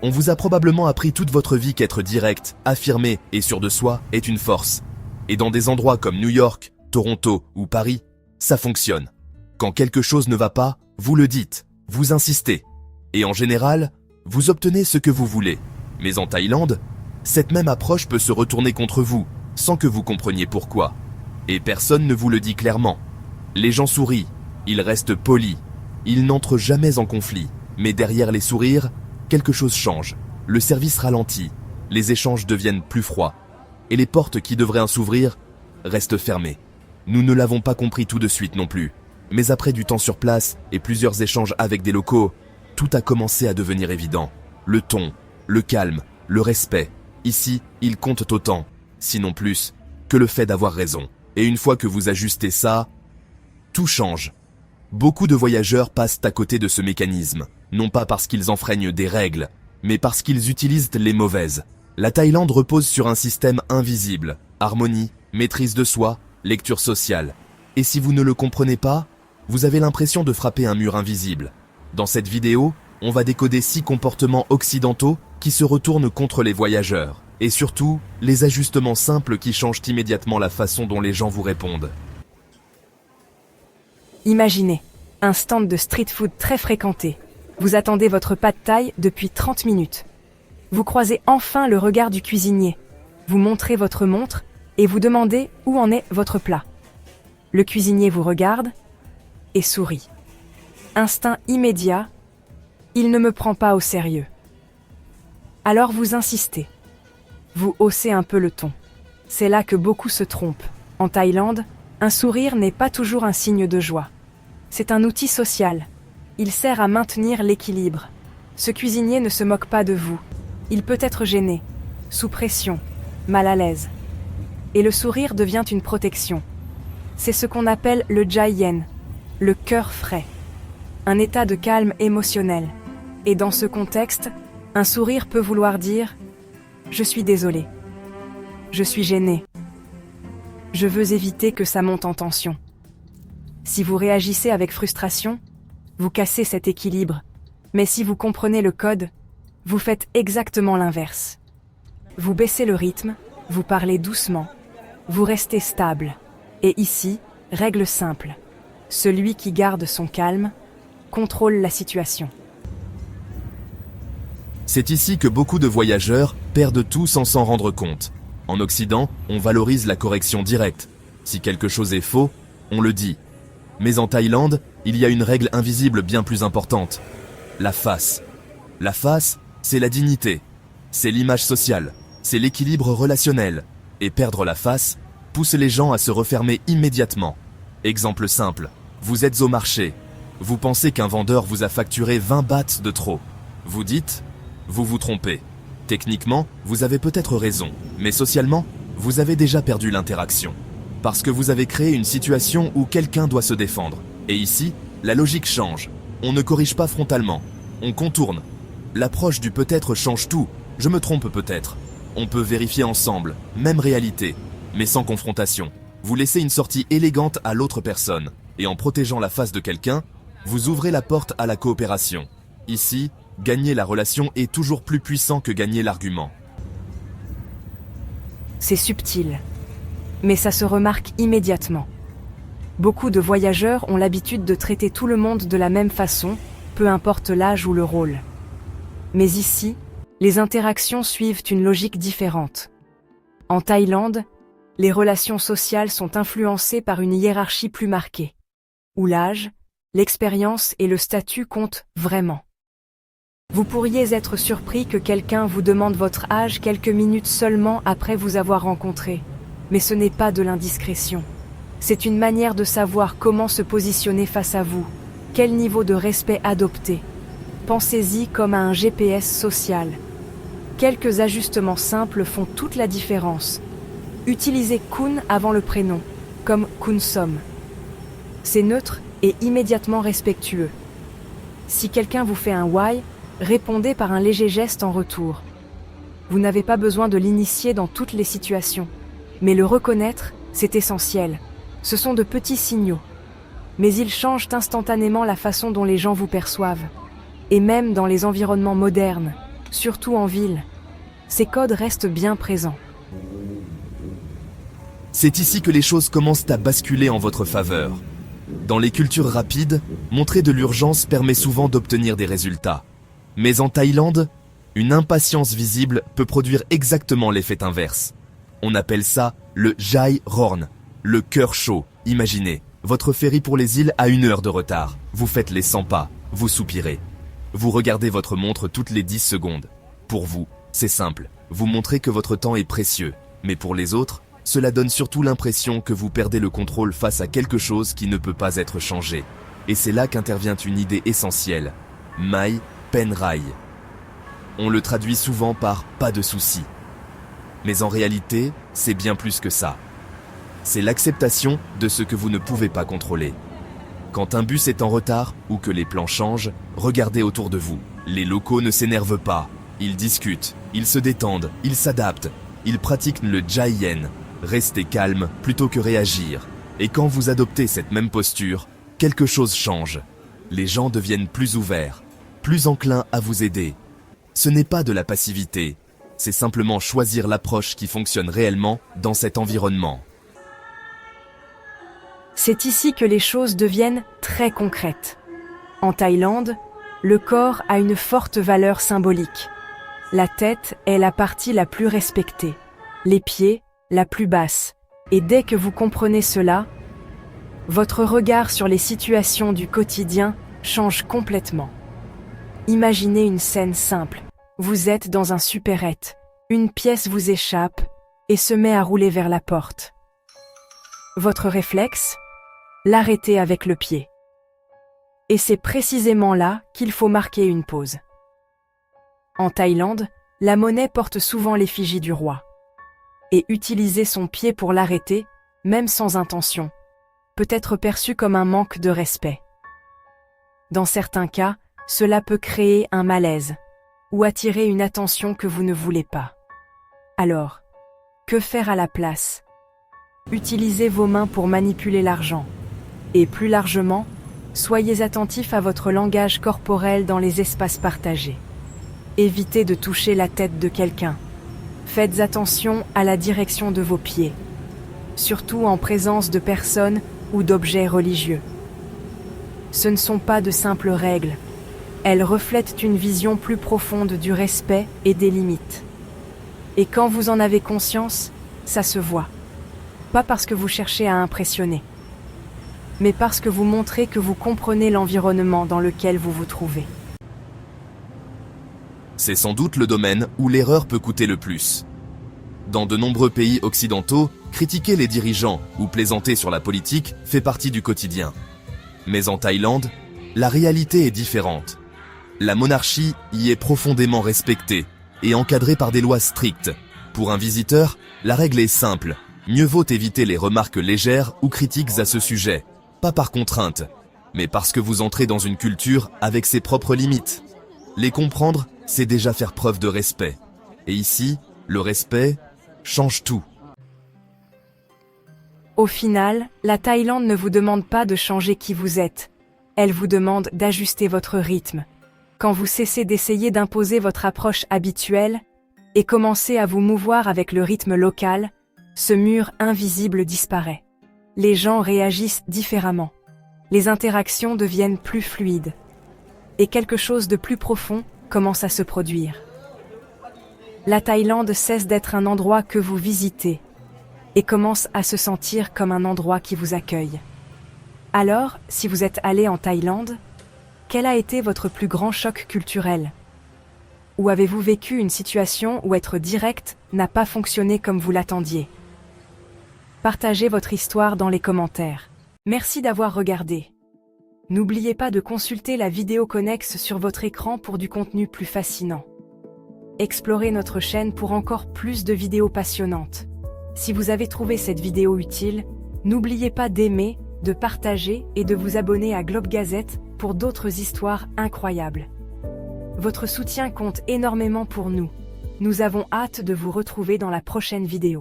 On vous a probablement appris toute votre vie qu'être direct, affirmé et sûr de soi est une force. Et dans des endroits comme New York, Toronto ou Paris, ça fonctionne. Quand quelque chose ne va pas, vous le dites, vous insistez. Et en général, vous obtenez ce que vous voulez. Mais en Thaïlande, cette même approche peut se retourner contre vous, sans que vous compreniez pourquoi. Et personne ne vous le dit clairement. Les gens sourient, ils restent polis, ils n'entrent jamais en conflit. Mais derrière les sourires, quelque chose change. Le service ralentit, les échanges deviennent plus froids. Et les portes qui devraient s'ouvrir restent fermées. Nous ne l'avons pas compris tout de suite non plus. Mais après du temps sur place et plusieurs échanges avec des locaux, tout a commencé à devenir évident. Le ton, le calme, le respect. Ici, ils comptent autant, sinon plus, que le fait d'avoir raison. Et une fois que vous ajustez ça, tout change. Beaucoup de voyageurs passent à côté de ce mécanisme, non pas parce qu'ils enfreignent des règles, mais parce qu'ils utilisent les mauvaises. La Thaïlande repose sur un système invisible, harmonie, maîtrise de soi, lecture sociale. Et si vous ne le comprenez pas, vous avez l'impression de frapper un mur invisible. Dans cette vidéo, on va décoder 6 comportements occidentaux qui se retournent contre les voyageurs. Et surtout, les ajustements simples qui changent immédiatement la façon dont les gens vous répondent. Imaginez, un stand de street food très fréquenté. Vous attendez votre pad thaï depuis 30 minutes. Vous croisez enfin le regard du cuisinier. Vous montrez votre montre et vous demandez où en est votre plat. Le cuisinier vous regarde et sourit. Instinct immédiat, il ne me prend pas au sérieux. Alors vous insistez. Vous haussez un peu le ton. C'est là que beaucoup se trompent. En Thaïlande, un sourire n'est pas toujours un signe de joie. C'est un outil social. Il sert à maintenir l'équilibre. Ce cuisinier ne se moque pas de vous. Il peut être gêné, sous pression, mal à l'aise. Et le sourire devient une protection. C'est ce qu'on appelle le jai yen, le cœur frais. Un état de calme émotionnel. Et dans ce contexte, un sourire peut vouloir dire « Je suis désolé. Je suis gêné. Je veux éviter que ça monte en tension. » Si vous réagissez avec frustration, vous cassez cet équilibre. Mais si vous comprenez le code, vous faites exactement l'inverse. Vous baissez le rythme, vous parlez doucement, vous restez stable. Et ici, règle simple. Celui qui garde son calme contrôle la situation. C'est ici que beaucoup de voyageurs perdent tout sans s'en rendre compte. En Occident, on valorise la correction directe. Si quelque chose est faux, on le dit. Mais en Thaïlande, il y a une règle invisible bien plus importante. La face. La face, c'est la dignité. C'est l'image sociale. C'est l'équilibre relationnel. Et perdre la face pousse les gens à se refermer immédiatement. Exemple simple. Vous êtes au marché. Vous pensez qu'un vendeur vous a facturé 20 bahts de trop. Vous dites, vous vous trompez. Techniquement, vous avez peut-être raison. Mais socialement, vous avez déjà perdu l'interaction. Parce que vous avez créé une situation où quelqu'un doit se défendre. Et ici, la logique change. On ne corrige pas frontalement. On contourne. L'approche du peut-être change tout. Je me trompe peut-être. On peut vérifier ensemble, même réalité, mais sans confrontation. Vous laissez une sortie élégante à l'autre personne. Et en protégeant la face de quelqu'un, vous ouvrez la porte à la coopération. Ici, gagner la relation est toujours plus puissant que gagner l'argument. C'est subtil, mais ça se remarque immédiatement. Beaucoup de voyageurs ont l'habitude de traiter tout le monde de la même façon, peu importe l'âge ou le rôle. Mais ici, les interactions suivent une logique différente. En Thaïlande, les relations sociales sont influencées par une hiérarchie plus marquée, où l'âge, l'expérience et le statut comptent vraiment. Vous pourriez être surpris que quelqu'un vous demande votre âge quelques minutes seulement après vous avoir rencontré, mais ce n'est pas de l'indiscrétion. C'est une manière de savoir comment se positionner face à vous, quel niveau de respect adopter. Pensez-y comme à un GPS social. Quelques ajustements simples font toute la différence. Utilisez kun avant le prénom, comme kun som. C'est neutre et immédiatement respectueux. Si quelqu'un vous fait un why, répondez par un léger geste en retour. Vous n'avez pas besoin de l'initier dans toutes les situations, mais le reconnaître, c'est essentiel. Ce sont de petits signaux, mais ils changent instantanément la façon dont les gens vous perçoivent. Et même dans les environnements modernes, surtout en ville. Ces codes restent bien présents. C'est ici que les choses commencent à basculer en votre faveur. Dans les cultures rapides, montrer de l'urgence permet souvent d'obtenir des résultats. Mais en Thaïlande, une impatience visible peut produire exactement l'effet inverse. On appelle ça le Jai Rorn, le cœur chaud. Imaginez, votre ferry pour les îles a 1 heure de retard. Vous faites les 100 pas, vous soupirez. Vous regardez votre montre toutes les 10 secondes. Pour vous, c'est simple, vous montrez que votre temps est précieux. Mais pour les autres, cela donne surtout l'impression que vous perdez le contrôle face à quelque chose qui ne peut pas être changé. Et c'est là qu'intervient une idée essentielle. Mai Pen Rai. On le traduit souvent par « pas de souci ». Mais en réalité, c'est bien plus que ça. C'est l'acceptation de ce que vous ne pouvez pas contrôler. Quand un bus est en retard ou que les plans changent, regardez autour de vous. Les locaux ne s'énervent pas. Ils discutent, ils se détendent, ils s'adaptent. Ils pratiquent le Jai Yen. Restez calme plutôt que réagir. Et quand vous adoptez cette même posture, quelque chose change. Les gens deviennent plus ouverts, plus enclins à vous aider. Ce n'est pas de la passivité, c'est simplement choisir l'approche qui fonctionne réellement dans cet environnement. C'est ici que les choses deviennent très concrètes. En Thaïlande, le corps a une forte valeur symbolique. La tête est la partie la plus respectée, les pieds la plus basse. Et dès que vous comprenez cela, votre regard sur les situations du quotidien change complètement. Imaginez une scène simple. Vous êtes dans un supérette, une pièce vous échappe et se met à rouler vers la porte. Votre réflexe ? L'arrêter avec le pied. Et c'est précisément là qu'il faut marquer une pause. En Thaïlande, la monnaie porte souvent l'effigie du roi. Et utiliser son pied pour l'arrêter, même sans intention, peut être perçu comme un manque de respect. Dans certains cas, cela peut créer un malaise ou attirer une attention que vous ne voulez pas. Alors, que faire à la place ? Utilisez vos mains pour manipuler l'argent. Et plus largement, soyez attentifs à votre langage corporel dans les espaces partagés. Évitez de toucher la tête de quelqu'un. Faites attention à la direction de vos pieds, surtout en présence de personnes ou d'objets religieux. Ce ne sont pas de simples règles. Elles reflètent une vision plus profonde du respect et des limites. Et quand vous en avez conscience, ça se voit. Pas parce que vous cherchez à impressionner, mais parce que vous montrez que vous comprenez l'environnement dans lequel vous vous trouvez. C'est sans doute le domaine où l'erreur peut coûter le plus. Dans de nombreux pays occidentaux, critiquer les dirigeants ou plaisanter sur la politique fait partie du quotidien. Mais en Thaïlande, la réalité est différente. La monarchie y est profondément respectée et encadrée par des lois strictes. Pour un visiteur, la règle est simple. Mieux vaut éviter les remarques légères ou critiques à ce sujet. Pas par contrainte, mais parce que vous entrez dans une culture avec ses propres limites. Les comprendre, c'est déjà faire preuve de respect. Et ici, le respect change tout. Au final, la Thaïlande ne vous demande pas de changer qui vous êtes. Elle vous demande d'ajuster votre rythme. Quand vous cessez d'essayer d'imposer votre approche habituelle et commencez à vous mouvoir avec le rythme local, ce mur invisible disparaît. Les gens réagissent différemment. Les interactions deviennent plus fluides. Et quelque chose de plus profond commence à se produire. La Thaïlande cesse d'être un endroit que vous visitez et commence à se sentir comme un endroit qui vous accueille. Alors, si vous êtes allé en Thaïlande, quel a été votre plus grand choc culturel ? Ou avez-vous vécu une situation où être direct n'a pas fonctionné comme vous l'attendiez ? Partagez votre histoire dans les commentaires. Merci d'avoir regardé. N'oubliez pas de consulter la vidéo connexe sur votre écran pour du contenu plus fascinant. Explorez notre chaîne pour encore plus de vidéos passionnantes. Si vous avez trouvé cette vidéo utile, n'oubliez pas d'aimer, de partager et de vous abonner à Globe Gazette pour d'autres histoires incroyables. Votre soutien compte énormément pour nous. Nous avons hâte de vous retrouver dans la prochaine vidéo.